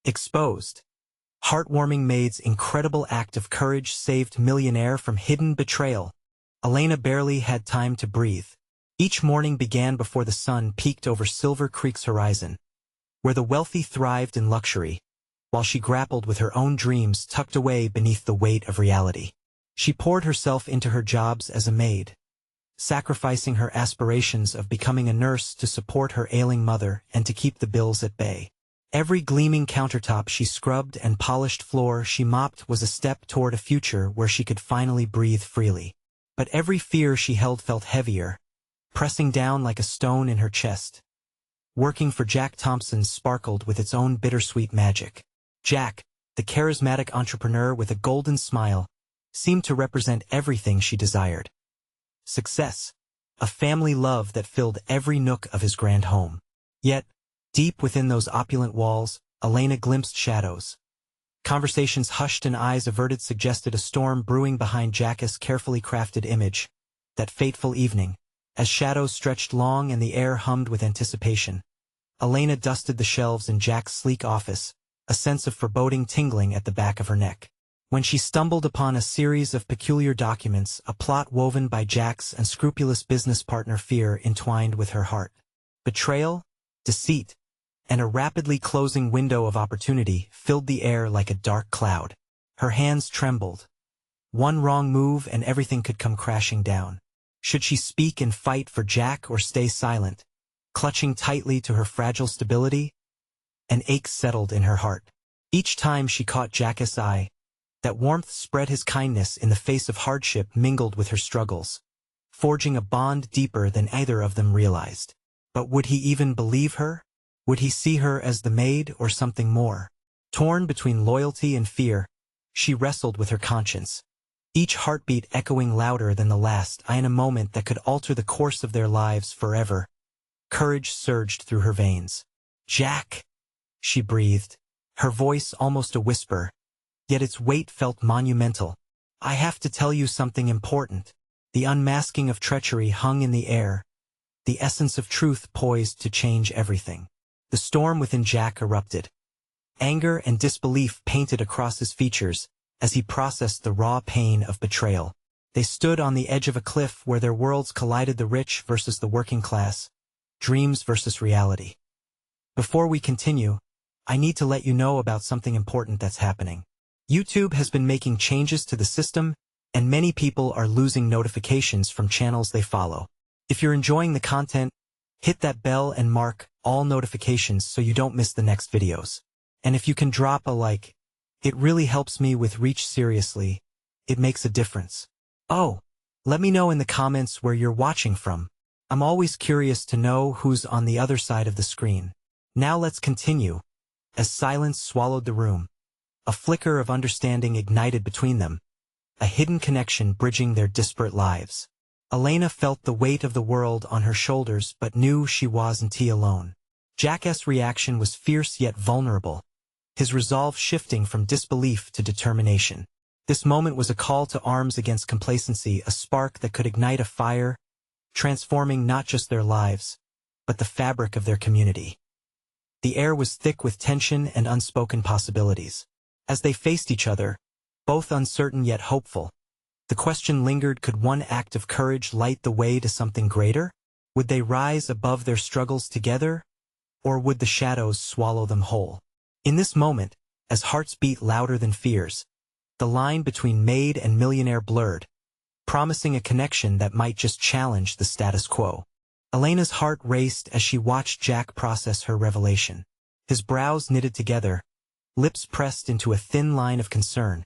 Exposed. Heartwarming Maid's incredible act of courage saved Millionaire from hidden betrayal. Elena barely had time to breathe. Each morning began before the sun peeked over Silver Creek's horizon, where the wealthy thrived in luxury, while she grappled with her own dreams tucked away beneath the weight of reality. She poured herself into her jobs as a maid, sacrificing her aspirations of becoming a nurse to support her ailing mother and to keep the bills at bay. Every gleaming countertop she scrubbed and polished floor she mopped was a step toward a future where she could finally breathe freely. But every fear she held felt heavier, pressing down like a stone in her chest. Working for Jack Thompson sparkled with its own bittersweet magic. Jack, the charismatic entrepreneur with a golden smile, seemed to represent everything she desired. Success, a family love that filled every nook of his grand home. Yet, deep within those opulent walls, Elena glimpsed shadows. Conversations hushed and eyes averted suggested a storm brewing behind Jack's carefully crafted image. That fateful evening, as shadows stretched long and the air hummed with anticipation, Elena dusted the shelves in Jack's sleek office, a sense of foreboding tingling at the back of her neck. When she stumbled upon a series of peculiar documents, a plot woven by Jack's unscrupulous business partner Fear entwined with her heart. Betrayal, deceit, and a rapidly closing window of opportunity filled the air like a dark cloud. Her hands trembled. One wrong move and everything could come crashing down. Should she speak and fight for Jack or stay silent, clutching tightly to her fragile stability? An ache settled in her heart. Each time she caught Jack's eye, that warmth spread his kindness in the face of hardship mingled with her struggles, forging a bond deeper than either of them realized. But would he even believe her? Would he see her as the maid or something more? Torn between loyalty and fear, she wrestled with her conscience, each heartbeat echoing louder than the last. In a moment that could alter the course of their lives forever. Courage surged through her veins. "Jack," she breathed, her voice almost a whisper, yet its weight felt monumental. "I have to tell you something important." The unmasking of treachery hung in the air, the essence of truth poised to change everything. The storm within Jack erupted. Anger and disbelief painted across his features as he processed the raw pain of betrayal. They stood on the edge of a cliff where their worlds collided, the rich versus the working class, dreams versus reality. Before we continue, I need to let you know about something important that's happening. YouTube has been making changes to the system, and many people are losing notifications from channels they follow. If you're enjoying the content, hit that bell and mark all notifications so you don't miss the next videos. And if you can drop a like, it really helps me with reach. Seriously, it makes a difference. Oh, let me know in the comments where you're watching from. I'm always curious to know who's on the other side of the screen. Now let's continue. As silence swallowed the room, a flicker of understanding ignited between them, a hidden connection bridging their disparate lives. Elena felt the weight of the world on her shoulders but knew she wasn't alone. Jack's reaction was fierce yet vulnerable, his resolve shifting from disbelief to determination. This moment was a call to arms against complacency, a spark that could ignite a fire, transforming not just their lives, but the fabric of their community. The air was thick with tension and unspoken possibilities. As they faced each other, both uncertain yet hopeful, the question lingered: could one act of courage light the way to something greater? Would they rise above their struggles together, or would the shadows swallow them whole? In this moment, as hearts beat louder than fears, the line between Maid and Millionaire blurred, promising a connection that might just challenge the status quo. Elena's heart raced as she watched Jack process her revelation. His brows knitted together, lips pressed into a thin line of concern.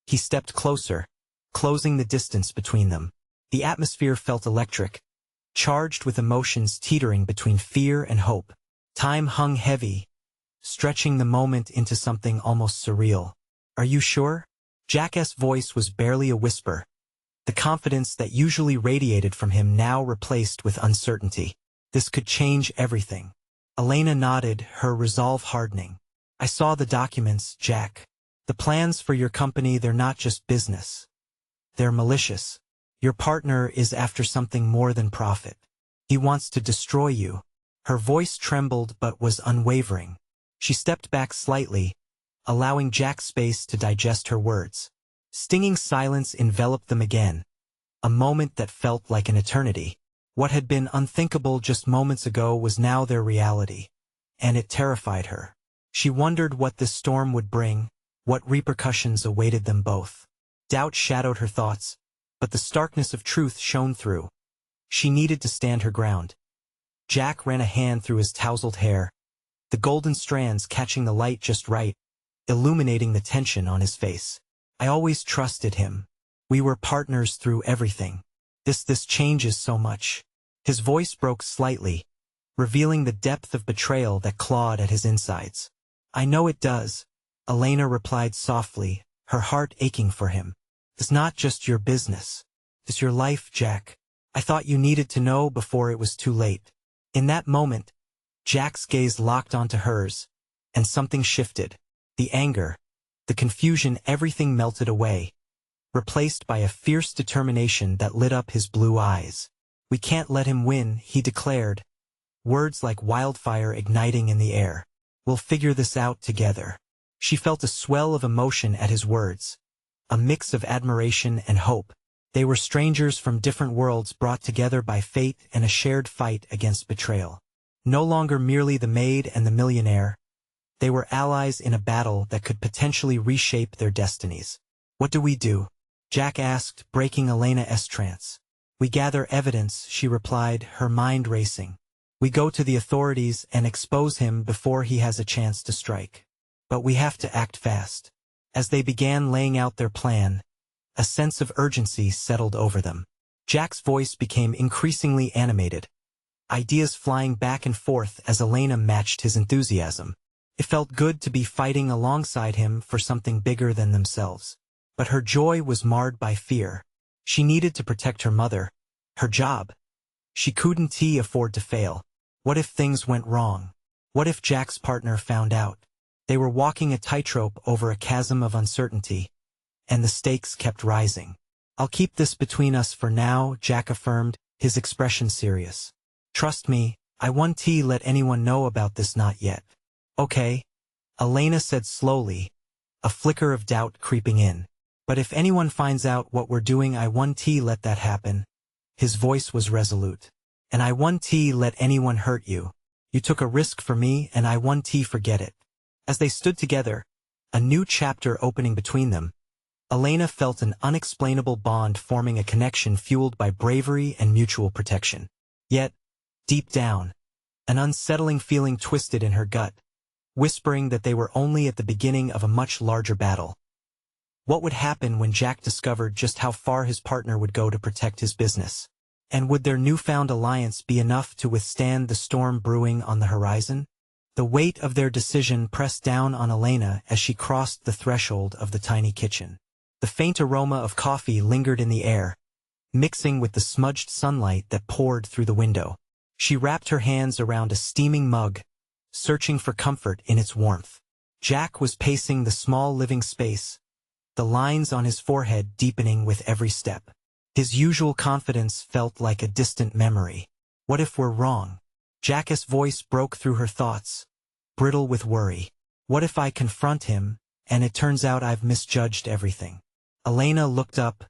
He stepped closer, closing the distance between them. The atmosphere felt electric, charged with emotions teetering between fear and hope. Time hung heavy, stretching the moment into something almost surreal. "Are you sure?" Jack's voice was barely a whisper, the confidence that usually radiated from him now replaced with uncertainty. "This could change everything." Elena nodded, her resolve hardening. "I saw the documents, Jack. The plans for your company, they're not just business. They're malicious. Your partner is after something more than profit. He wants to destroy you." Her voice trembled but was unwavering. She stepped back slightly, allowing Jack space to digest her words. Stinging silence enveloped them again, a moment that felt like an eternity. What had been unthinkable just moments ago was now their reality, and it terrified her. She wondered what this storm would bring, what repercussions awaited them both. Doubt shadowed her thoughts, but the starkness of truth shone through. She needed to stand her ground. Jack ran a hand through his tousled hair, the golden strands catching the light just right, illuminating the tension on his face. I always trusted him. We were partners through everything. This changes so much. His voice broke slightly, revealing the depth of betrayal that clawed at his insides. I know it does, Elena replied softly, her heart aching for him. It's not just your business. It's your life, Jack. I thought you needed to know before it was too late. In that moment, Jack's gaze locked onto hers, and something shifted. The anger, the confusion, everything melted away, replaced by a fierce determination that lit up his blue eyes. We can't let him win, he declared, words like wildfire igniting in the air. We'll figure this out together. She felt a swell of emotion at his words, a mix of admiration and hope. They were strangers from different worlds brought together by fate and a shared fight against betrayal. No longer merely the maid and the millionaire, they were allies in a battle that could potentially reshape their destinies. What do we do? Jack asked, breaking Elena's trance. We gather evidence, she replied, her mind racing. We go to the authorities and expose him before he has a chance to strike. But we have to act fast. As they began laying out their plan, a sense of urgency settled over them. Jack's voice became increasingly animated, ideas flying back and forth as Elena matched his enthusiasm. It felt good to be fighting alongside him for something bigger than themselves. But her joy was marred by fear. She needed to protect her mother, her job. She couldn't afford to fail. What if things went wrong? What if Jack's partner found out? They were walking a tightrope over a chasm of uncertainty, and the stakes kept rising. I'll keep this between us for now, Jack affirmed, his expression serious. Trust me, I won't let anyone know about this, not yet. Okay, Elena said slowly, a flicker of doubt creeping in. But if anyone finds out what we're doing, I won't let that happen. His voice was resolute. And I won't let anyone hurt you. You took a risk for me, and I won't forget it. As they stood together, a new chapter opening between them, Elena felt an unexplainable bond forming, a connection fueled by bravery and mutual protection. Yet, deep down, an unsettling feeling twisted in her gut, whispering that they were only at the beginning of a much larger battle. What would happen when Jack discovered just how far his partner would go to protect his business? And would their newfound alliance be enough to withstand the storm brewing on the horizon? The weight of their decision pressed down on Elena as she crossed the threshold of the tiny kitchen. The faint aroma of coffee lingered in the air, mixing with the smudged sunlight that poured through the window. She wrapped her hands around a steaming mug, searching for comfort in its warmth. Jack was pacing the small living space, the lines on his forehead deepening with every step. His usual confidence felt like a distant memory. What if we're wrong? Jack's voice broke through her thoughts, brittle with worry. What if I confront him, and it turns out I've misjudged everything? Elena looked up,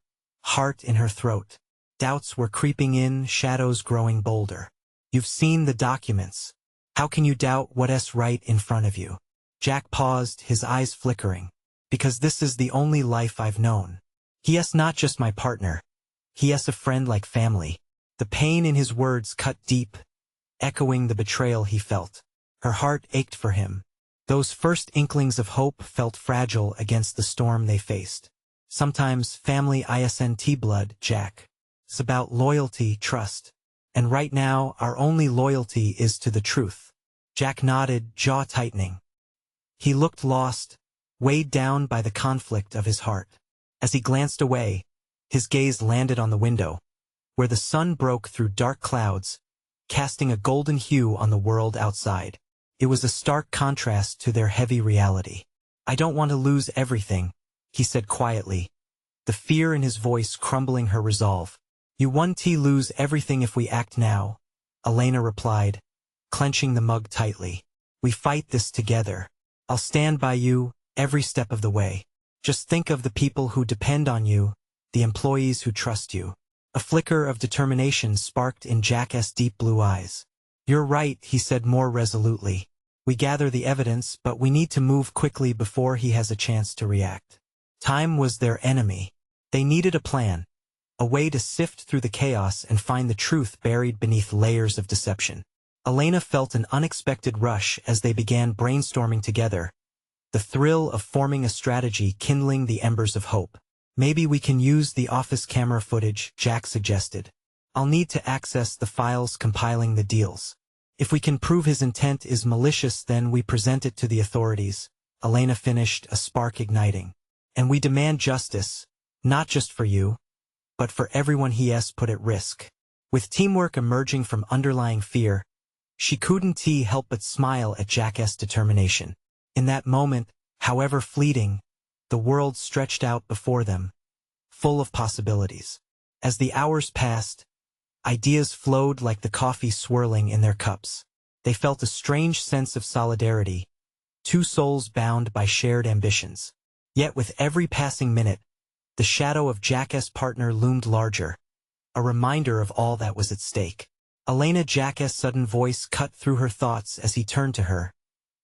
heart in her throat. Doubts were creeping in, shadows growing bolder. You've seen the documents. How can you doubt what's right in front of you? Jack paused, his eyes flickering. Because this is the only life I've known. He's not just my partner. He's a friend like family. The pain in his words cut deep, echoing the betrayal he felt. Her heart ached for him. Those first inklings of hope felt fragile against the storm they faced. Sometimes family isn't blood, Jack. It's about loyalty, trust. And right now, our only loyalty is to the truth. Jack nodded, jaw tightening. He looked lost, weighed down by the conflict of his heart. As he glanced away, his gaze landed on the window, where the sun broke through dark clouds, casting a golden hue on the world outside. It was a stark contrast to their heavy reality. I don't want to lose everything, he said quietly, the fear in his voice crumbling her resolve. You won't lose everything if we act now, Elena replied, clenching the mug tightly. We fight this together. I'll stand by you, every step of the way. Just think of the people who depend on you, the employees who trust you. A flicker of determination sparked in Jack's deep blue eyes. You're right, he said more resolutely. We gather the evidence, but we need to move quickly before he has a chance to react. Time was their enemy. They needed a plan, a way to sift through the chaos and find the truth buried beneath layers of deception. Elena felt an unexpected rush as they began brainstorming together, the thrill of forming a strategy kindling the embers of hope. Maybe we can use the office camera footage, Jack suggested. I'll need to access the files compiling the deals. If we can prove his intent is malicious, then we present it to the authorities, Elena finished, a spark igniting. And we demand justice, not just for you, but for everyone he has put at risk. With teamwork emerging from underlying fear, she couldn't help but smile at Jack's determination. In that moment, however fleeting, the world stretched out before them, full of possibilities. As the hours passed, ideas flowed like the coffee swirling in their cups. They felt a strange sense of solidarity, two souls bound by shared ambitions. Yet with every passing minute, the shadow of Jack's partner loomed larger, a reminder of all that was at stake. Elena, Jack's sudden voice cut through her thoughts as he turned to her,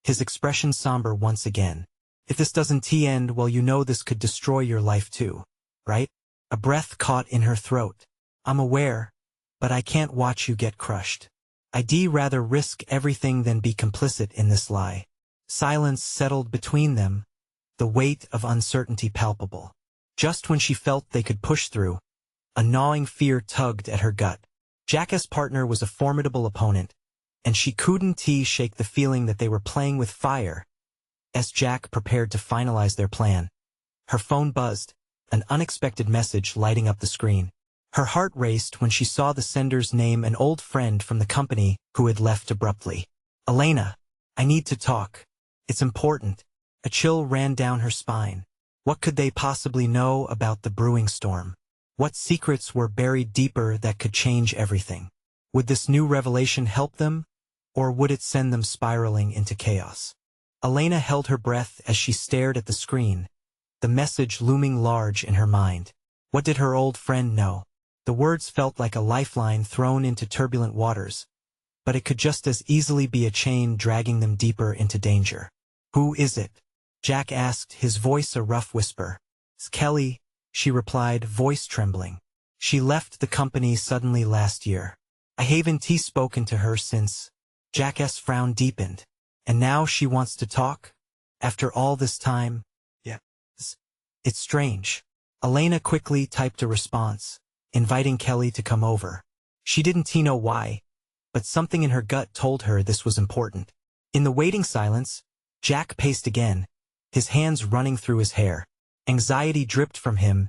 his expression somber once again. If this doesn't end, well, you know this could destroy your life too, right? A breath caught in her throat. I'm aware, but I can't watch you get crushed. I'd rather risk everything than be complicit in this lie. Silence settled between them, the weight of uncertainty palpable. Just when she felt they could push through, a gnawing fear tugged at her gut. Jack's partner was a formidable opponent, and she couldn't shake the feeling that they were playing with fire. As Jack prepared to finalize their plan, her phone buzzed, an unexpected message lighting up the screen. Her heart raced when she saw the sender's name, an old friend from the company who had left abruptly. Elena, I need to talk. It's important. A chill ran down her spine. What could they possibly know about the brewing storm? What secrets were buried deeper that could change everything? Would this new revelation help them, or would it send them spiraling into chaos? Elena held her breath as she stared at the screen, the message looming large in her mind. What did her old friend know? The words felt like a lifeline thrown into turbulent waters, but it could just as easily be a chain dragging them deeper into danger. Who is it? Jack asked, his voice a rough whisper. It's Kelly, she replied, voice trembling. She left the company suddenly last year. I haven't spoken to her since. Jack's frown deepened. And now she wants to talk? After all this time? Yeah. It's strange. Elena quickly typed a response, inviting Kelly to come over. She didn't know why, but something in her gut told her this was important. In the waiting silence, Jack paced again, his hands running through his hair. Anxiety dripped from him,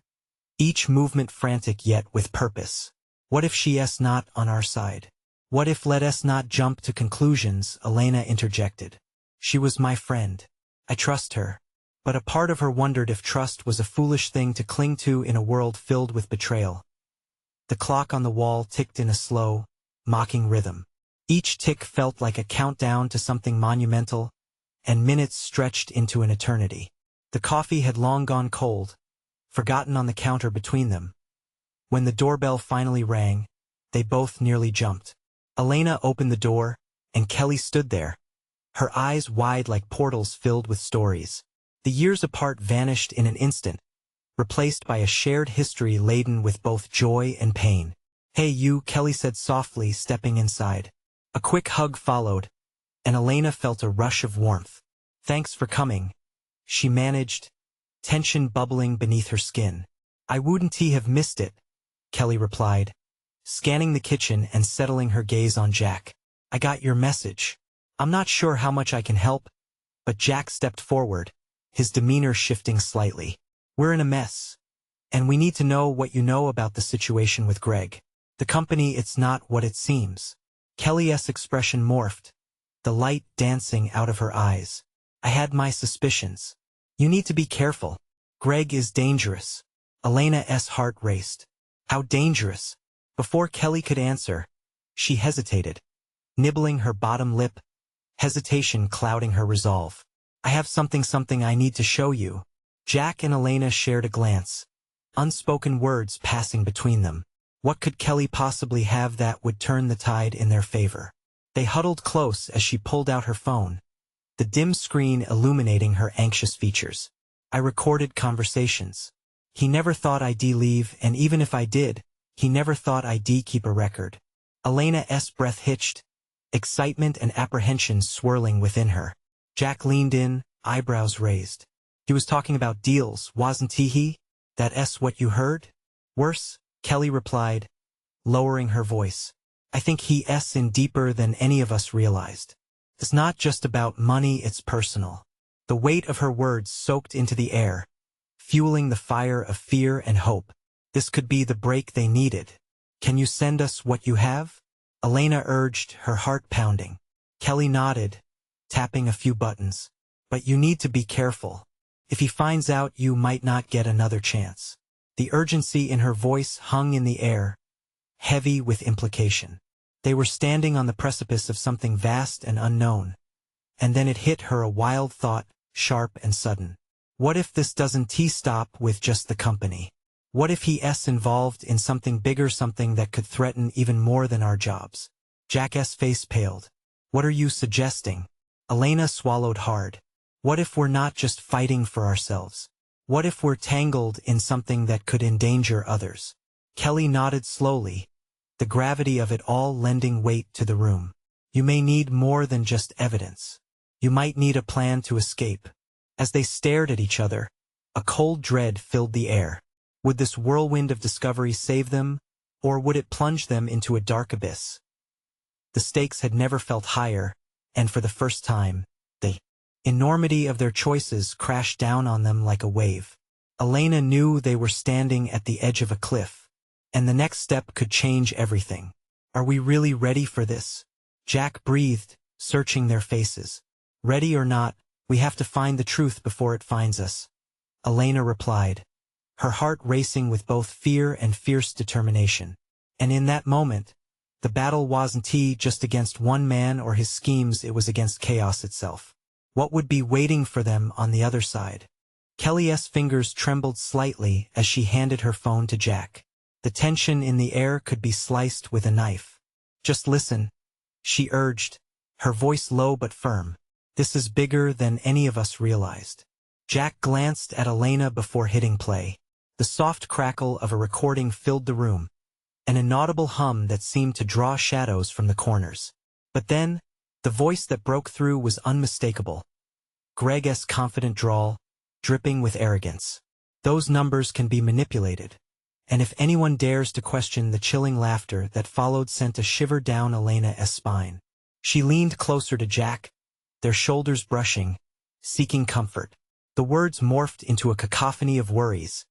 each movement frantic yet with purpose. What if she's not on our side? What if let us not jump to conclusions? Elena interjected. She was my friend. I trust her. But a part of her wondered if trust was a foolish thing to cling to in a world filled with betrayal. The clock on the wall ticked in a slow, mocking rhythm. Each tick felt like a countdown to something monumental, and minutes stretched into an eternity. The coffee had long gone cold, forgotten on the counter between them. When the doorbell finally rang, they both nearly jumped. Elena opened the door, and Kelly stood there, her eyes wide like portals filled with stories. The years apart vanished in an instant, replaced by a shared history laden with both joy and pain. Hey you, Kelly said softly, stepping inside. A quick hug followed, and Elena felt a rush of warmth. Thanks for coming, she managed, tension bubbling beneath her skin. I wouldn't have missed it, Kelly replied, scanning the kitchen and settling her gaze on Jack. I got your message. I'm not sure how much I can help, but Jack stepped forward, his demeanor shifting slightly. We're in a mess, and we need to know what you know about the situation with Greg. The company, it's not what it seems. Kelly's expression morphed, the light dancing out of her eyes. I had my suspicions. You need to be careful. Greg is dangerous. Elena's heart raced. How dangerous? Before Kelly could answer, she hesitated, nibbling her bottom lip, hesitation clouding her resolve. I have something I need to show you. Jack and Elena shared a glance, unspoken words passing between them. What could Kelly possibly have that would turn the tide in their favor? They huddled close as she pulled out her phone, the dim screen illuminating her anxious features. I recorded conversations. He never thought I'd leave, and even if I did, he never thought I'd keep a record. Elena's breath hitched, excitement and apprehension swirling within her. Jack leaned in, eyebrows raised. He was talking about deals, wasn't he? That's what you heard? Worse, Kelly replied, lowering her voice. I think he's in deeper than any of us realized. It's not just about money, it's personal. The weight of her words soaked into the air, fueling the fire of fear and hope. This could be the break they needed. Can you send us what you have? Elena urged, her heart pounding. Kelly nodded, tapping a few buttons. But you need to be careful. If he finds out, you might not get another chance. The urgency in her voice hung in the air, heavy with implication. They were standing on the precipice of something vast and unknown. And then it hit her, a wild thought, sharp and sudden. What if this doesn't stop with just the company? What if he's involved in something bigger, something that could threaten even more than our jobs? Jack's face paled. What are you suggesting? Elena swallowed hard. What if we're not just fighting for ourselves? What if we're tangled in something that could endanger others? Kelly nodded slowly, the gravity of it all lending weight to the room. You may need more than just evidence. You might need a plan to escape. As they stared at each other, a cold dread filled the air. Would this whirlwind of discovery save them, or would it plunge them into a dark abyss? The stakes had never felt higher, and for the first time, the enormity of their choices crashed down on them like a wave. Elena knew they were standing at the edge of a cliff, and the next step could change everything. Are we really ready for this? Jack breathed, searching their faces. Ready or not, we have to find the truth before it finds us. Elena replied, her heart racing with both fear and fierce determination. And in that moment, the battle wasn't just against one man or his schemes, it was against chaos itself. What would be waiting for them on the other side? Kelly's fingers trembled slightly as she handed her phone to Jack. The tension in the air could be sliced with a knife. Just listen, she urged, her voice low but firm. This is bigger than any of us realized. Jack glanced at Elena before hitting play. The soft crackle of a recording filled the room, an inaudible hum that seemed to draw shadows from the corners. But then, the voice that broke through was unmistakable. Greg's confident drawl, dripping with arrogance. Those numbers can be manipulated. And if anyone dares to question, the chilling laughter that followed sent a shiver down Elena's spine. She leaned closer to Jack, their shoulders brushing, seeking comfort. The words morphed into a cacophony of worries,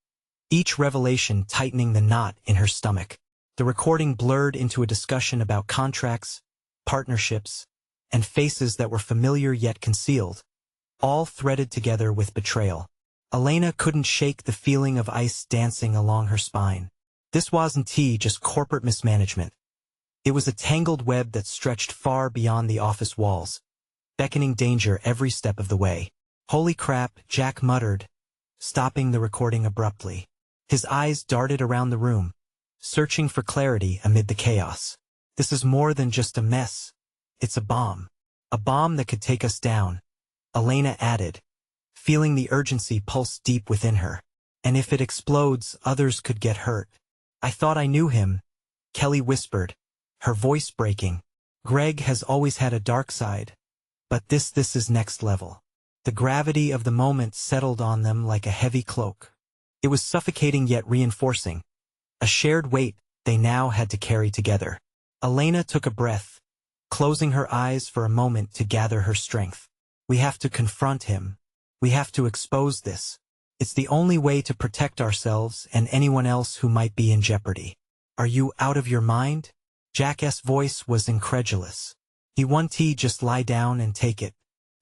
each revelation tightening the knot in her stomach. The recording blurred into a discussion about contracts, partnerships, and faces that were familiar yet concealed, all threaded together with betrayal. Elena couldn't shake the feeling of ice dancing along her spine. This wasn't just corporate mismanagement. It was a tangled web that stretched far beyond the office walls, beckoning danger every step of the way. Holy crap, Jack muttered, stopping the recording abruptly. His eyes darted around the room, searching for clarity amid the chaos. This is more than just a mess. It's a bomb. A bomb that could take us down, Elena added, feeling the urgency pulse deep within her. And if it explodes, others could get hurt. I thought I knew him, Kelly whispered, her voice breaking. Greg has always had a dark side, but this is next level. The gravity of the moment settled on them like a heavy cloak. It was suffocating yet reinforcing, a shared weight they now had to carry together. Elena took a breath, closing her eyes for a moment to gather her strength. We have to confront him. We have to expose this. It's the only way to protect ourselves and anyone else who might be in jeopardy. Are you out of your mind? Jack's voice was incredulous. He won't just lie down and take it.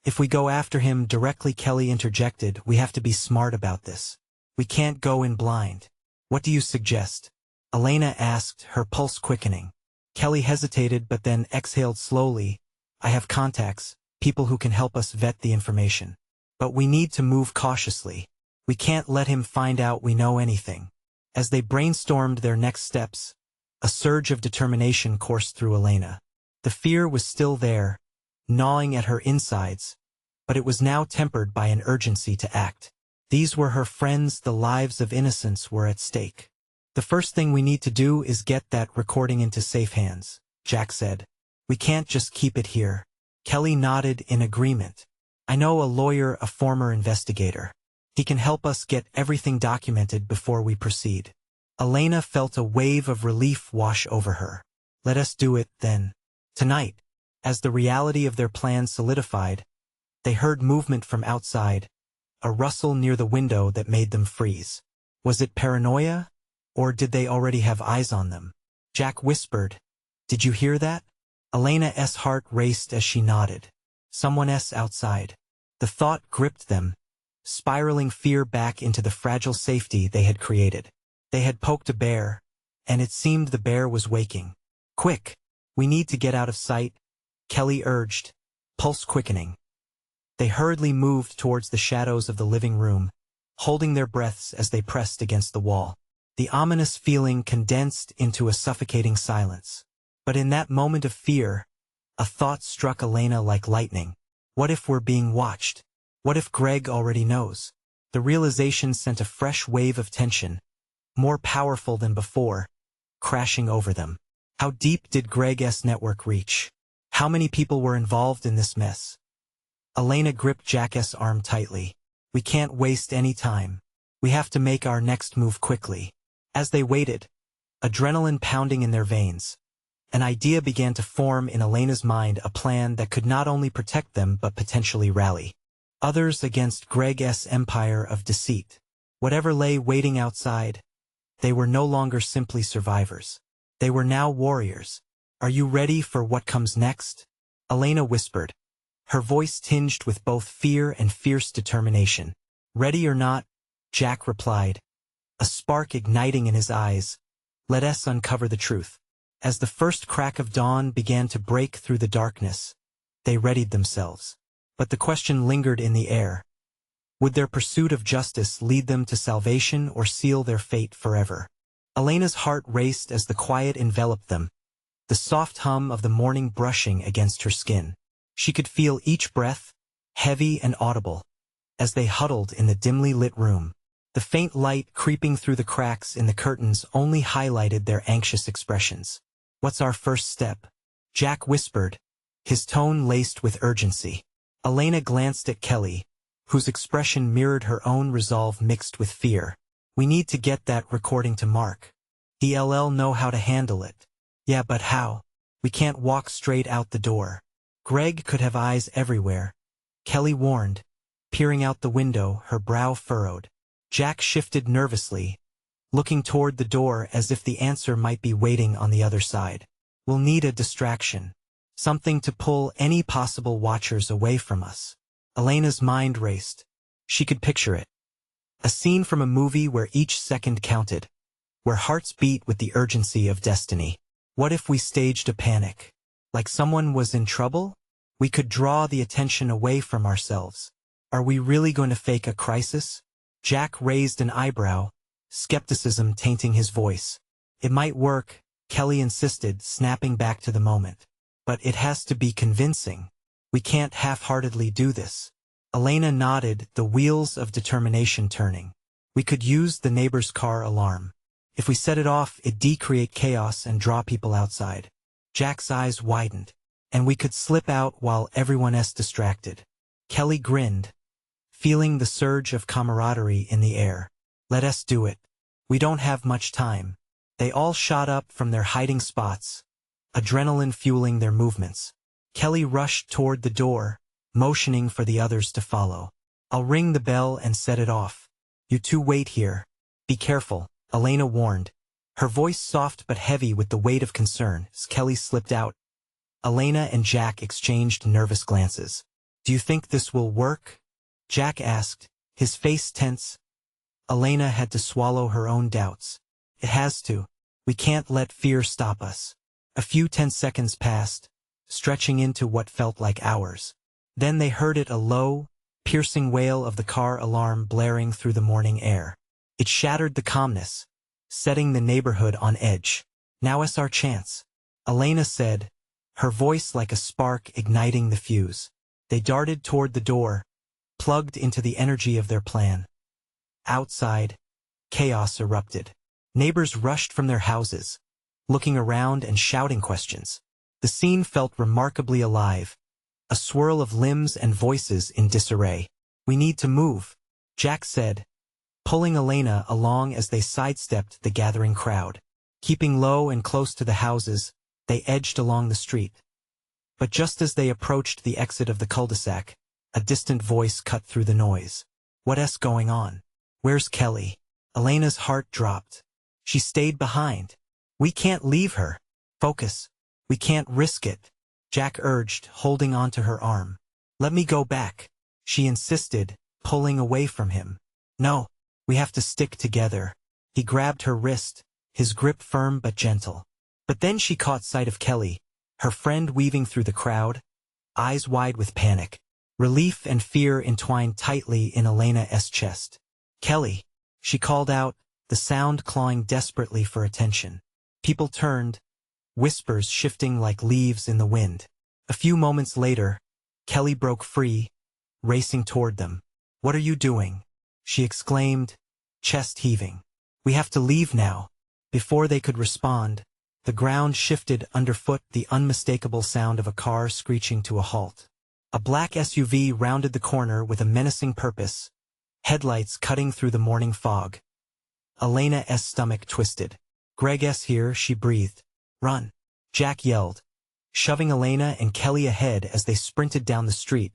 If we go after him directly, Kelly interjected, we have to be smart about this. We can't go in blind. What do you suggest? Elena asked, her pulse quickening. Kelly hesitated but then exhaled slowly. I have contacts, people who can help us vet the information. But we need to move cautiously. We can't let him find out we know anything. As they brainstormed their next steps, a surge of determination coursed through Elena. The fear was still there, gnawing at her insides, but it was now tempered by an urgency to act. These were her friends, the lives of innocents were at stake. The first thing we need to do is get that recording into safe hands, Jack said. We can't just keep it here. Kelly nodded in agreement. I know a lawyer, a former investigator. He can help us get everything documented before we proceed. Elena felt a wave of relief wash over her. Let us do it, then. Tonight, as the reality of their plan solidified, they heard movement from outside, a rustle near the window that made them freeze. Was it paranoia, or did they already have eyes on them? Jack whispered, "Did you hear that?" Elena's heart raced as she nodded. Someone's outside. The thought gripped them, spiraling fear back into the fragile safety they had created. They had poked a bear, and it seemed the bear was waking. Quick! We need to get out of sight, Kelly urged, pulse quickening. They hurriedly moved towards the shadows of the living room, holding their breaths as they pressed against the wall. The ominous feeling condensed into a suffocating silence. But in that moment of fear, a thought struck Elena like lightning. What if we're being watched? What if Greg already knows? The realization sent a fresh wave of tension, more powerful than before, crashing over them. How deep did Greg's network reach? How many people were involved in this mess? Elena gripped Jack's arm tightly. We can't waste any time. We have to make our next move quickly. As they waited, adrenaline pounding in their veins, an idea began to form in Elena's mind, a plan that could not only protect them but potentially rally others against Greg's empire of deceit. Whatever lay waiting outside, they were no longer simply survivors. They were now warriors. Are you ready for what comes next? Elena whispered, her voice tinged with both fear and fierce determination. Ready or not, Jack replied, a spark igniting in his eyes. Let us uncover the truth. As the first crack of dawn began to break through the darkness, they readied themselves. But the question lingered in the air. Would their pursuit of justice lead them to salvation or seal their fate forever? Elena's heart raced as the quiet enveloped them, the soft hum of the morning brushing against her skin. She could feel each breath, heavy and audible, as they huddled in the dimly lit room. The faint light creeping through the cracks in the curtains only highlighted their anxious expressions. What's our first step? Jack whispered, his tone laced with urgency. Elena glanced at Kelly, whose expression mirrored her own resolve mixed with fear. We need to get that recording to Mark. He'll know how to handle it. Yeah, but how? We can't walk straight out the door. Greg could have eyes everywhere, Kelly warned, peering out the window, her brow furrowed. Jack shifted nervously, looking toward the door as if the answer might be waiting on the other side. We'll need a distraction. Something to pull any possible watchers away from us. Elena's mind raced. She could picture it. A scene from a movie where each second counted, where hearts beat with the urgency of destiny. What if we staged a panic? Like someone was in trouble? We could draw the attention away from ourselves. Are we really going to fake a crisis? Jack raised an eyebrow, skepticism tainting his voice. It might work, Kelly insisted, snapping back to the moment. But it has to be convincing. We can't half-heartedly do this. Elena nodded, the wheels of determination turning. We could use the neighbor's car alarm. If we set it off, it'd create chaos and draw people outside. Jack's eyes widened. And we could slip out while everyone's distracted. Kelly grinned, feeling the surge of camaraderie in the air. Let us do it. We don't have much time. They all shot up from their hiding spots, adrenaline fueling their movements. Kelly rushed toward the door, motioning for the others to follow. I'll ring the bell and set it off. You two wait here. Be careful, Elena warned, her voice soft but heavy with the weight of concern. As Kelly slipped out, Elena and Jack exchanged nervous glances. Do you think this will work? Jack asked, his face tense. Elena had to swallow her own doubts. It has to. We can't let fear stop us. A few tense seconds passed, stretching into what felt like hours. Then they heard it, a low, piercing wail of the car alarm blaring through the morning air. It shattered the calmness, setting the neighborhood on edge. "Now is our chance," Elena said, her voice like a spark igniting the fuse. They darted toward the door, plugged into the energy of their plan. Outside, chaos erupted. Neighbors rushed from their houses, looking around and shouting questions. The scene felt remarkably alive, a swirl of limbs and voices in disarray. "We need to move," Jack said, pulling Elena along as they sidestepped the gathering crowd. Keeping low and close to the houses, they edged along the street. But just as they approached the exit of the cul-de-sac, a distant voice cut through the noise. "What's going on? Where's Kelly?" Elena's heart dropped. "She stayed behind. We can't leave her. Focus. We can't risk it," Jack urged, holding onto her arm. "Let me go back," she insisted, pulling away from him. "No, we have to stick together." He grabbed her wrist, his grip firm but gentle. But then she caught sight of Kelly, her friend weaving through the crowd, eyes wide with panic. Relief and fear entwined tightly in Elena's chest. "Kelly," she called out, the sound clawing desperately for attention. People turned, whispers shifting like leaves in the wind. A few moments later, Kelly broke free, racing toward them. "What are you doing?" she exclaimed, chest heaving. "We have to leave now." Before they could respond, the ground shifted underfoot, the unmistakable sound of a car screeching to a halt. A black SUV rounded the corner with a menacing purpose, headlights cutting through the morning fog. Elena's stomach twisted. "Greg's here," she breathed. "Run," Jack yelled, shoving Elena and Kelly ahead as they sprinted down the street,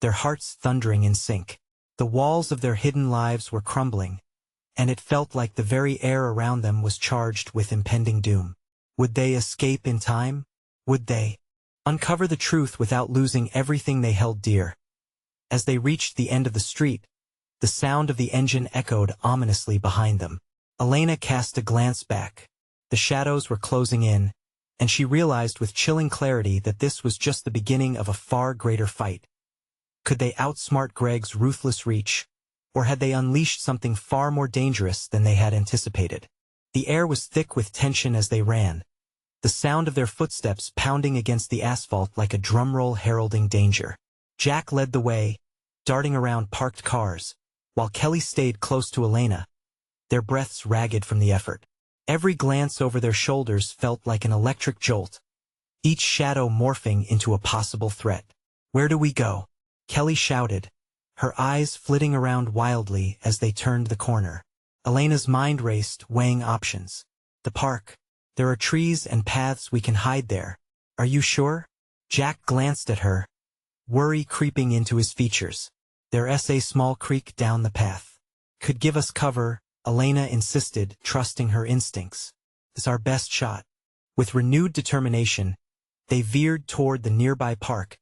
their hearts thundering in sync. The walls of their hidden lives were crumbling, and it felt like the very air around them was charged with impending doom. Would they escape in time? Would they uncover the truth without losing everything they held dear? As they reached the end of the street, the sound of the engine echoed ominously behind them. Elena cast a glance back. The shadows were closing in, and she realized with chilling clarity that this was just the beginning of a far greater fight. Could they outsmart Greg's ruthless reach, or had they unleashed something far more dangerous than they had anticipated? The air was thick with tension as they ran, the sound of their footsteps pounding against the asphalt like a drumroll heralding danger. Jack led the way, darting around parked cars, while Kelly stayed close to Elena, their breaths ragged from the effort. Every glance over their shoulders felt like an electric jolt, each shadow morphing into a possible threat. "Where do we go?" Kelly shouted, her eyes flitting around wildly as they turned the corner. Elena's mind raced, weighing options. "The park. There are trees and paths we can hide there. Are you sure?" Jack glanced at her, worry creeping into his features. "There's a small creek down the path. Could give us cover," Elena insisted, trusting her instincts. "It's our best shot." With renewed determination, they veered toward the nearby park,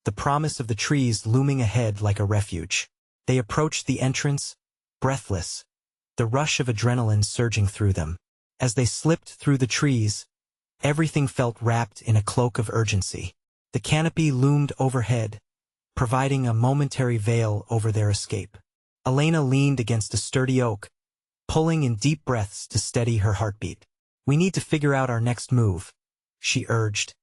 the promise of the trees looming ahead like a refuge. They approached the entrance, breathless, the rush of adrenaline surging through them. As they slipped through the trees, everything felt wrapped in a cloak of urgency. The canopy loomed overhead, providing a momentary veil over their escape. Elena leaned against a sturdy oak, pulling in deep breaths to steady her heartbeat. "We need to figure out our next move," she urged,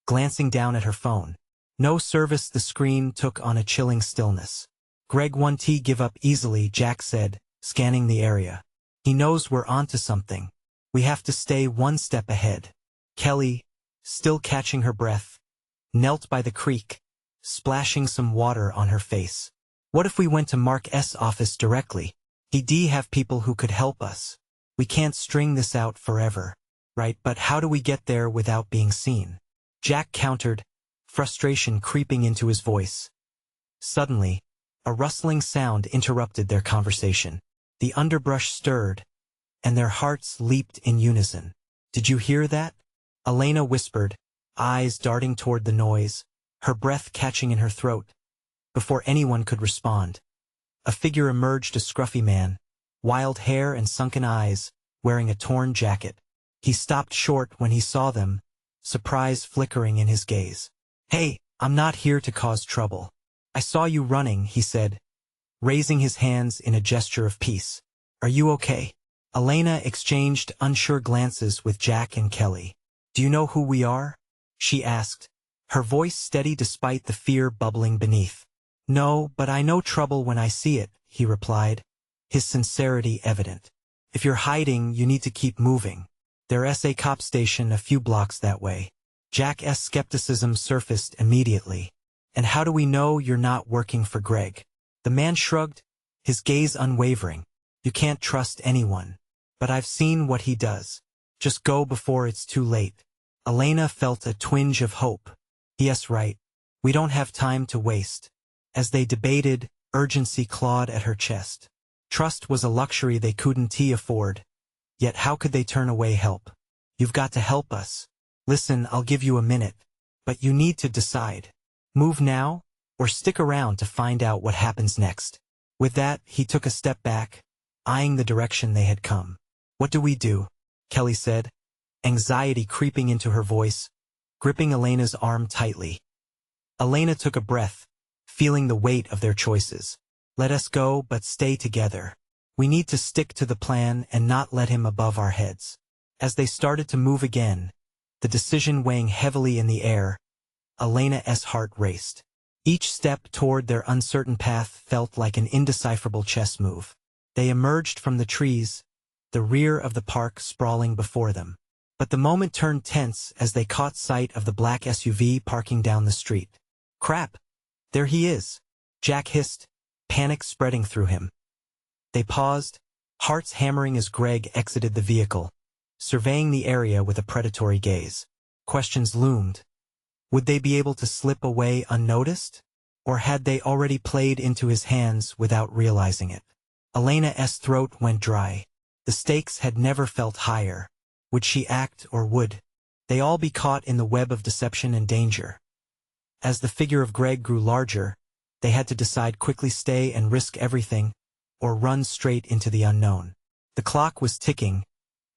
glancing down at her phone. No service. The screen took on a chilling stillness. "Greg won't give up easily," Jack said, scanning the area. "He knows we're onto something. We have to stay one step ahead." Kelly, still catching her breath, knelt by the creek, splashing some water on her face. "What if we went to Mark's office directly? He'd have people who could help us. We can't string this out forever, right? But how do we get there without being seen?" Jack countered, frustration creeping into his voice. Suddenly, a rustling sound interrupted their conversation. The underbrush stirred, and their hearts leaped in unison. "Did you hear that?" Elena whispered, eyes darting toward the noise, her breath catching in her throat. Before anyone could respond, a figure emerged, a scruffy man, wild hair and sunken eyes, wearing a torn jacket. He stopped short when he saw them, surprise flickering in his gaze. "Hey, I'm not here to cause trouble," I saw you running, he said, raising his hands in a gesture of peace. Are you okay? Elena exchanged unsure glances with Jack and Kelly. Do you know who we are? She asked, her voice steady despite the fear bubbling beneath. No, but I know trouble when I see it, he replied, his sincerity evident. If you're hiding, you need to keep moving. There's a cop station a few blocks that way. Jack's skepticism surfaced immediately. And how do we know you're not working for Greg? The man shrugged, his gaze unwavering. You can't trust anyone. But I've seen what he does. Just go before it's too late. Elena felt a twinge of hope. Yes, right. We don't have time to waste. As they debated, urgency clawed at her chest. Trust was a luxury they couldn't afford. Yet how could they turn away help? You've got to help us. Listen, I'll give you a minute. But you need to decide. Move now, or stick around to find out what happens next. With that, he took a step back, eyeing the direction they had come. What do we do? Kelly said, anxiety creeping into her voice, gripping Elena's arm tightly. Elena took a breath, feeling the weight of their choices. Let us go, but stay together. We need to stick to the plan and not let him above our heads. As they started to move again, the decision weighing heavily in the air, Elena's heart raced. Each step toward their uncertain path felt like an indecipherable chess move. They emerged from the trees, the rear of the park sprawling before them. But the moment turned tense as they caught sight of the black SUV parking down the street. Crap! There he is! Jack hissed, panic spreading through him. They paused, hearts hammering as Greg exited the vehicle, surveying the area with a predatory gaze. Questions loomed. Would they be able to slip away unnoticed? Or had they already played into his hands without realizing it? Elena's throat went dry. The stakes had never felt higher. Would she act or would they all be caught in the web of deception and danger? As the figure of Greg grew larger, they had to decide quickly: stay and risk everything, or run straight into the unknown. The clock was ticking,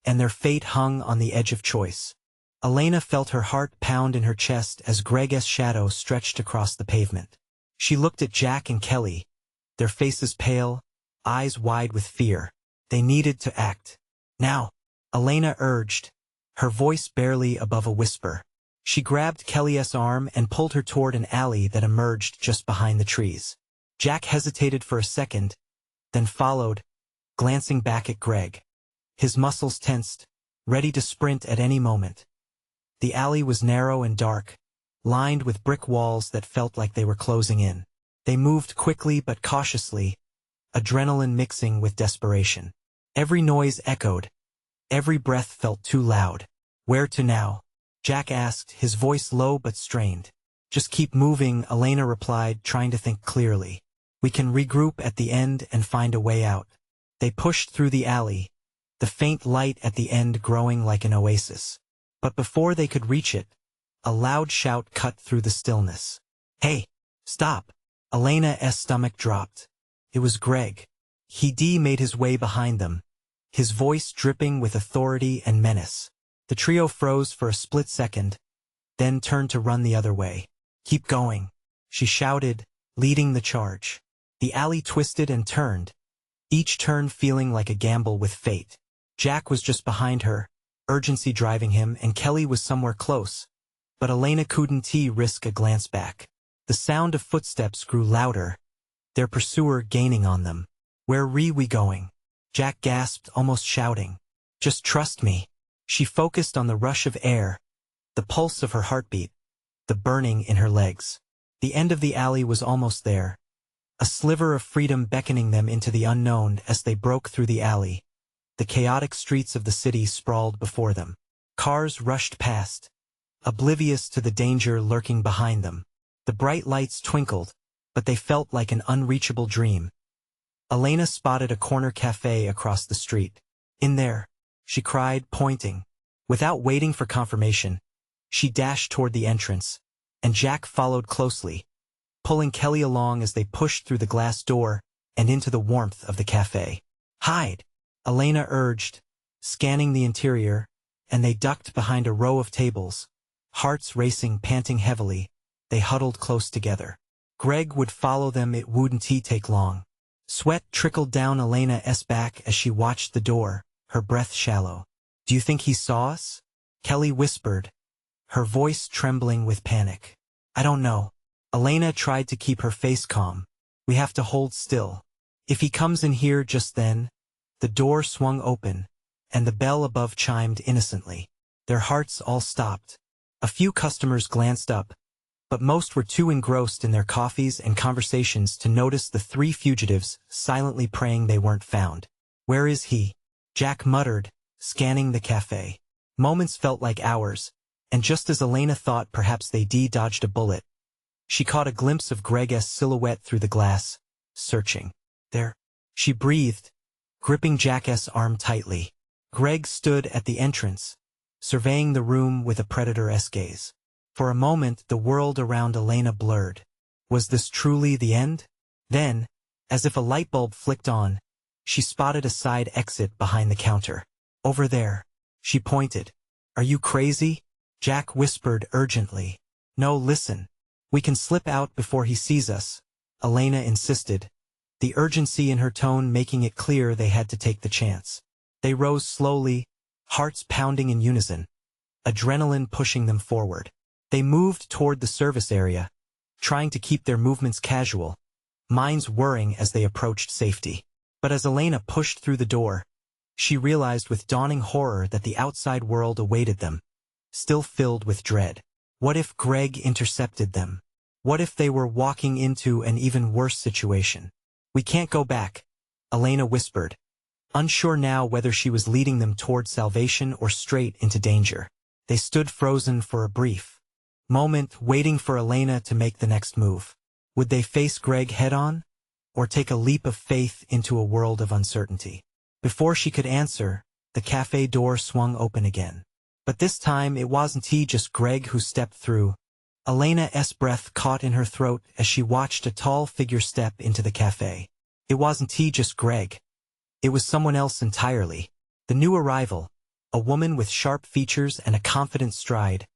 and their fate hung on the edge of choice. Elena felt her heart pound in her chest as Greg's shadow stretched across the pavement. She looked at Jack and Kelly, their faces pale, eyes wide with fear. They needed to act. Now, Elena urged, her voice barely above a whisper. She grabbed Kelly's arm and pulled her toward an alley that emerged just behind the trees. Jack hesitated for a second, then followed, glancing back at Greg. His muscles tensed, ready to sprint at any moment. The alley was narrow and dark, lined with brick walls that felt like they were closing in. They moved quickly but cautiously, adrenaline mixing with desperation. Every noise echoed. Every breath felt too loud. Where to now? Jack asked, his voice low but strained. Just keep moving, Elena replied, trying to think clearly. We can regroup at the end and find a way out. They pushed through the alley, the faint light at the end growing like an oasis. But before they could reach it, a loud shout cut through the stillness. Hey, stop! Elena's stomach dropped. It was Greg. He made his way behind them, his voice dripping with authority and menace. The trio froze for a split second, then turned to run the other way. Keep going, she shouted, leading the charge. The alley twisted and turned, each turn feeling like a gamble with fate. Jack was just behind her, urgency driving him, and Kelly was somewhere close, but Elena couldn't risk a glance back. The sound of footsteps grew louder, their pursuer gaining on them. Where we going? Jack gasped, almost shouting. Just trust me. She focused on the rush of air, the pulse of her heartbeat, the burning in her legs. The end of the alley was almost there, a sliver of freedom beckoning them into the unknown. As they broke through the alley, the chaotic streets of the city sprawled before them. Cars rushed past, oblivious to the danger lurking behind them. The bright lights twinkled, but they felt like an unreachable dream. Elena spotted a corner cafe across the street. In there, she cried, pointing. Without waiting for confirmation, she dashed toward the entrance, and Jack followed closely, pulling Kelly along as they pushed through the glass door and into the warmth of the cafe. Hide! Elena urged, scanning the interior, and they ducked behind a row of tables. Hearts racing, panting heavily, they huddled close together. Greg would follow them, it wouldn't take long. Sweat trickled down Elena's back as she watched the door, her breath shallow. "Do you think he saw us?" Kelly whispered, her voice trembling with panic. "I don't know." Elena tried to keep her face calm. "We have to hold still. If he comes in here just then." The door swung open, and the bell above chimed innocently. Their hearts all stopped. A few customers glanced up, but most were too engrossed in their coffees and conversations to notice the three fugitives silently praying they weren't found. "Where is he?" Jack muttered, scanning the cafe. Moments felt like hours, and just as Elena thought perhaps they dodged a bullet, she caught a glimpse of Greg's silhouette through the glass, searching. "There," she breathed, gripping Jack's arm tightly. Greg stood at the entrance, surveying the room with a predator-esque gaze. For a moment the world around Elena blurred. Was this truly the end? Then, as if a light bulb flicked on, she spotted a side exit behind the counter. "Over there," she pointed. "Are you crazy?" Jack whispered urgently. "No, listen. We can slip out before he sees us," Elena insisted, the urgency in her tone making it clear they had to take the chance. They rose slowly, hearts pounding in unison, adrenaline pushing them forward. They moved toward the service area, trying to keep their movements casual, minds whirring as they approached safety. But as Elena pushed through the door, she realized with dawning horror that the outside world awaited them, still filled with dread. What if Greg intercepted them? What if they were walking into an even worse situation? "We can't go back," Elena whispered, unsure now whether she was leading them toward salvation or straight into danger. They stood frozen for a brief moment, waiting for Elena to make the next move. Would they face Greg head-on, or take a leap of faith into a world of uncertainty? Before she could answer, the cafe door swung open again. But this time it wasn't just Greg who stepped through. Elena's breath caught in her throat as she watched a tall figure step into the cafe. It wasn't just Greg. It was someone else entirely. The new arrival, a woman with sharp features and a confident stride,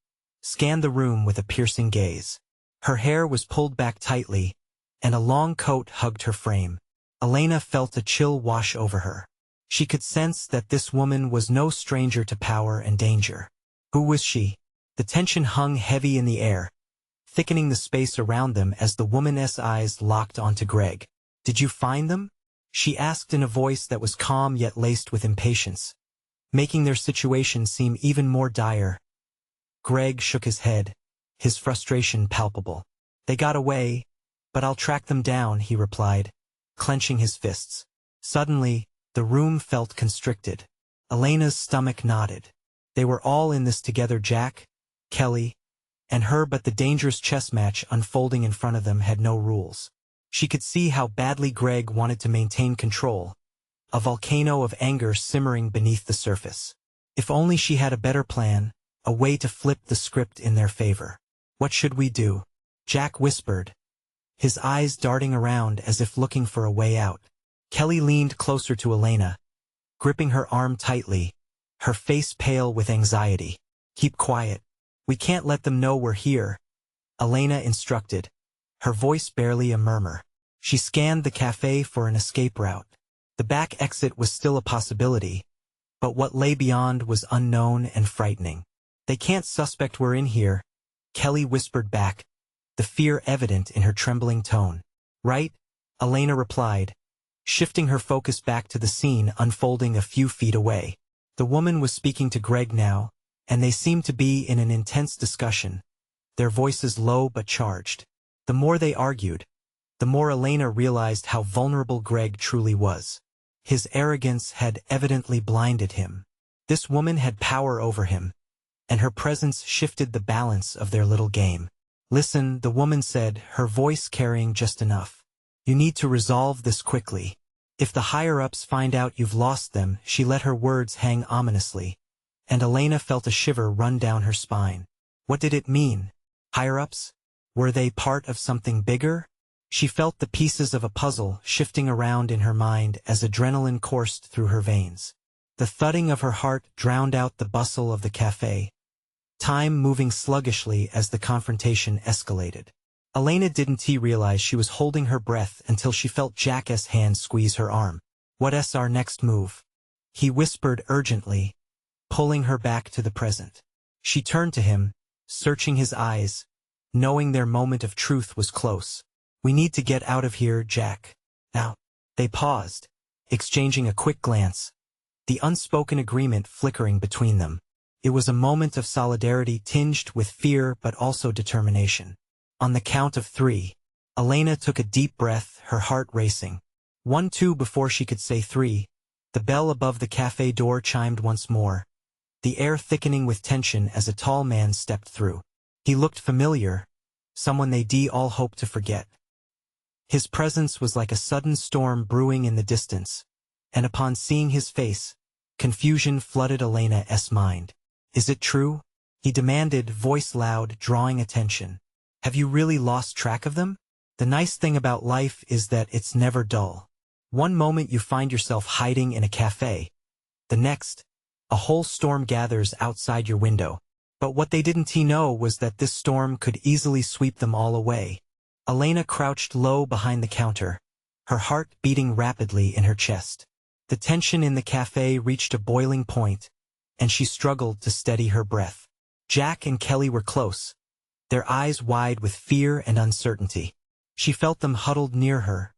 scanned the room with a piercing gaze. Her hair was pulled back tightly, and a long coat hugged her frame. Elena felt a chill wash over her. She could sense that this woman was no stranger to power and danger. Who was she? The tension hung heavy in the air, thickening the space around them as the woman's eyes locked onto Greg. "Did you find them?" she asked in a voice that was calm yet laced with impatience, making their situation seem even more dire. Greg shook his head, his frustration palpable. "They got away, but I'll track them down," he replied, clenching his fists. Suddenly, the room felt constricted. Elena's stomach knotted. They were all in this together, Jack, Kelly, and her, but the dangerous chess match unfolding in front of them had no rules. She could see how badly Greg wanted to maintain control, a volcano of anger simmering beneath the surface. If only she had a better plan, a way to flip the script in their favor. "What should we do?" Jack whispered, his eyes darting around as if looking for a way out. Kelly leaned closer to Elena, gripping her arm tightly, her face pale with anxiety. "Keep quiet. We can't let them know we're here," Elena instructed, her voice barely a murmur. She scanned the cafe for an escape route. The back exit was still a possibility, but what lay beyond was unknown and frightening. "They can't suspect we're in here," Kelly whispered back, the fear evident in her trembling tone. "Right?" Elena replied, shifting her focus back to the scene unfolding a few feet away. The woman was speaking to Greg now, and they seemed to be in an intense discussion, their voices low but charged. The more they argued, the more Elena realized how vulnerable Greg truly was. His arrogance had evidently blinded him. This woman had power over him, and her presence shifted the balance of their little game. "Listen," the woman said, her voice carrying just enough. "You need to resolve this quickly. If the higher-ups find out you've lost them," she let her words hang ominously, and Elena felt a shiver run down her spine. What did it mean? Higher-ups? Were they part of something bigger? She felt the pieces of a puzzle shifting around in her mind as adrenaline coursed through her veins. The thudding of her heart drowned out the bustle of the cafe, time moving sluggishly as the confrontation escalated. Elena didn't realize she was holding her breath until she felt Jack's hand squeeze her arm. "What's our next move?" he whispered urgently, pulling her back to the present. She turned to him, searching his eyes, knowing their moment of truth was close. "We need to get out of here, Jack. Now." They paused, exchanging a quick glance, the unspoken agreement flickering between them. It was a moment of solidarity tinged with fear but also determination. On the count of 3, Elena took a deep breath, her heart racing. 1, 2 before she could say 3, the bell above the cafe door chimed once more, the air thickening with tension as a tall man stepped through. He looked familiar, someone they'd all hoped to forget. His presence was like a sudden storm brewing in the distance, and upon seeing his face, confusion flooded Elena's mind. "Is it true?" he demanded, voice loud, drawing attention. "Have you really lost track of them? The nice thing about life is that it's never dull. One moment you find yourself hiding in a cafe. The next, a whole storm gathers outside your window. But what they didn't know was that this storm could easily sweep them all away." Elena crouched low behind the counter, her heart beating rapidly in her chest. The tension in the cafe reached a boiling point, and she struggled to steady her breath. Jack and Kelly were close, their eyes wide with fear and uncertainty. She felt them huddled near her,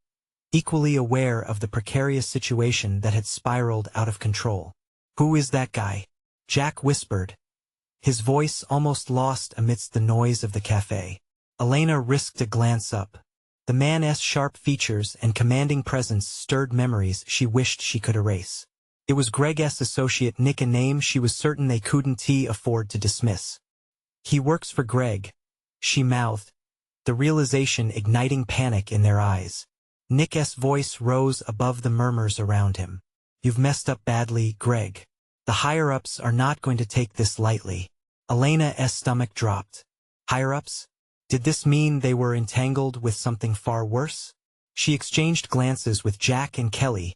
equally aware of the precarious situation that had spiraled out of control. "Who is that guy?" Jack whispered, his voice almost lost amidst the noise of the cafe. Elena risked a glance up. The man's sharp features and commanding presence stirred memories she wished she could erase. It was Greg's associate Nick, a name she was certain they couldn't afford to dismiss. "He works for Greg," she mouthed, the realization igniting panic in their eyes. Nick's voice rose above the murmurs around him. "You've messed up badly, Greg. The higher-ups are not going to take this lightly." Elena's stomach dropped. Higher-ups? Did this mean they were entangled with something far worse? She exchanged glances with Jack and Kelly,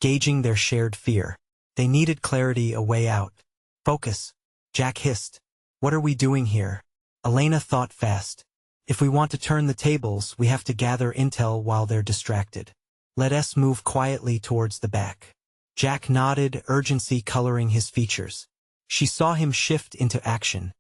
gauging their shared fear. They needed clarity, a way out. "Focus," Jack hissed. "What are we doing here?" Elena thought fast. "If we want to turn the tables, we have to gather intel while they're distracted. Let us move quietly towards the back." Jack nodded, urgency coloring his features. She saw him shift into action,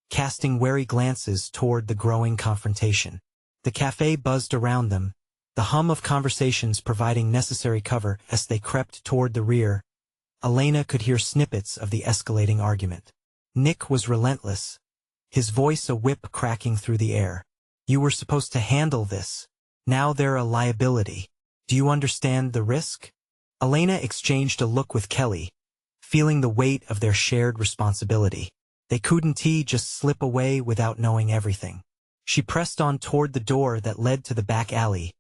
casting wary glances toward the growing confrontation. The cafe buzzed around them, the hum of conversations providing necessary cover. As they crept toward the rear, Elena could hear snippets of the escalating argument. Nick was relentless, his voice a whip cracking through the air. "You were supposed to handle this. Now they're a liability. Do you understand the risk?" Elena exchanged a look with Kelly, feeling the weight of their shared responsibility. They couldn't just slip away without knowing everything. She pressed on toward the door that led to the back alley,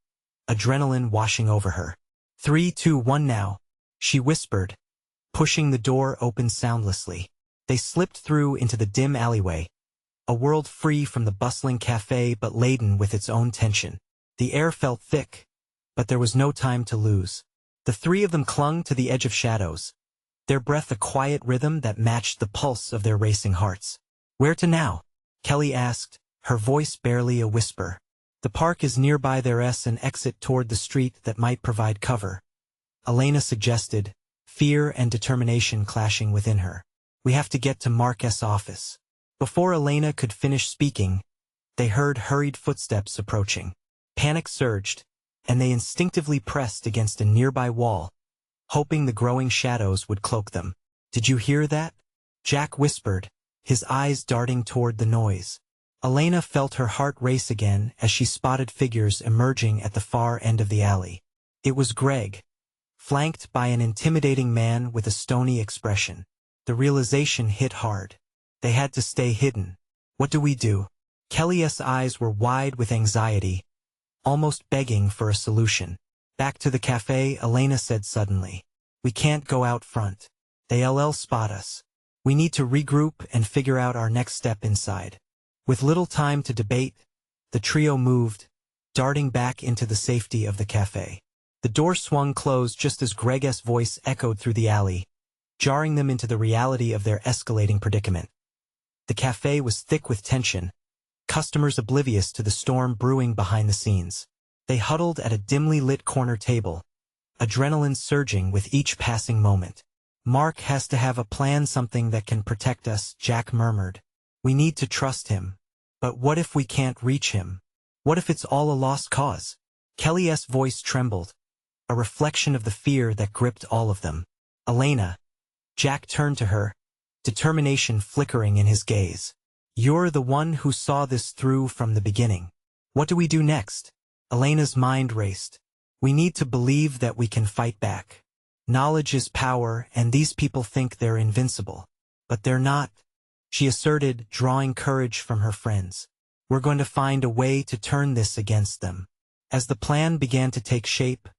adrenaline washing over her. 3, 2, 1 now, she whispered, pushing the door open soundlessly. They slipped through into the dim alleyway, a world free from the bustling cafe but laden with its own tension. The air felt thick, but there was no time to lose. The three of them clung to the edge of shadows, their breath a quiet rhythm that matched the pulse of their racing hearts. "Where to now?" Kelly asked, her voice barely a whisper. "The park is nearby. There's an exit toward the street that might provide cover," Elena suggested, fear and determination clashing within her. "We have to get to Mark's office." Before Elena could finish speaking, they heard hurried footsteps approaching. Panic surged, and they instinctively pressed against a nearby wall, hoping the growing shadows would cloak them. "Did you hear that?" Jack whispered, his eyes darting toward the noise. Elena felt her heart race again as she spotted figures emerging at the far end of the alley. It was Greg, flanked by an intimidating man with a stony expression. The realization hit hard. They had to stay hidden. "What do we do?" Kelly's eyes were wide with anxiety, almost begging for a solution. "Back to the cafe," Elena said suddenly. "We can't go out front. They'll spot us. We need to regroup and figure out our next step inside." With little time to debate, the trio moved, darting back into the safety of the cafe. The door swung closed just as Greg's voice echoed through the alley, jarring them into the reality of their escalating predicament. The cafe was thick with tension, customers oblivious to the storm brewing behind the scenes. They huddled at a dimly lit corner table, adrenaline surging with each passing moment. "Mark has to have a plan, something that can protect us," Jack murmured. "We need to trust him. But what if we can't reach him? What if it's all a lost cause?" Kelly's voice trembled, a reflection of the fear that gripped all of them. "Elena." Jack turned to her, determination flickering in his gaze. "You're the one who saw this through from the beginning. What do we do next?" Elena's mind raced. "We need to believe that we can fight back. Knowledge is power, and these people think they're invincible. But they're not," she asserted, drawing courage from her friends. "We're going to find a way to turn this against them." As the plan began to take shape,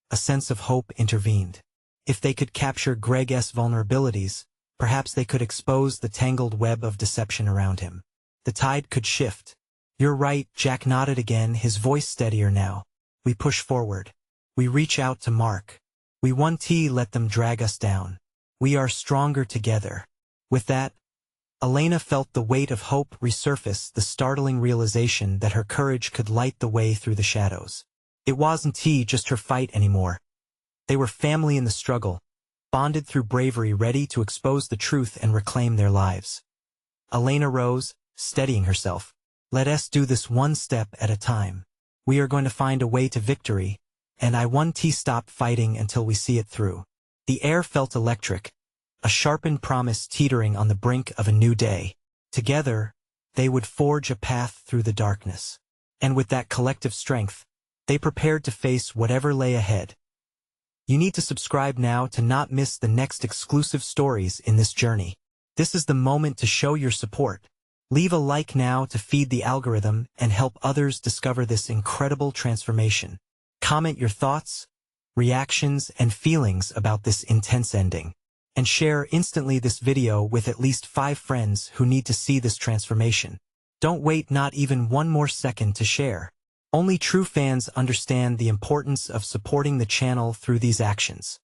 a sense of hope intervened. If they could capture Greg's vulnerabilities, perhaps they could expose the tangled web of deception around him. The tide could shift. "You're right," Jack nodded again, his voice steadier now. "We push forward. We reach out to Mark. We won't let them drag us down. We are stronger together." With that, Elena felt the weight of hope resurface, the startling realization that her courage could light the way through the shadows. It wasn't just her fight anymore. They were family in the struggle, bonded through bravery, ready to expose the truth and reclaim their lives. Elena rose, steadying herself. "Let us do this one step at a time. We are going to find a way to victory, and I won't stop fighting until we see it through." The air felt electric, a sharpened promise teetering on the brink of a new day. Together, they would forge a path through the darkness. And with that collective strength, they prepared to face whatever lay ahead. You need to subscribe now to not miss the next exclusive stories in this journey. This is the moment to show your support. Leave a like now to feed the algorithm and help others discover this incredible transformation. Comment your thoughts, reactions, and feelings about this intense ending. And share instantly this video with at least 5 friends who need to see this transformation. Don't wait not even one more second to share. Only true fans understand the importance of supporting the channel through these actions.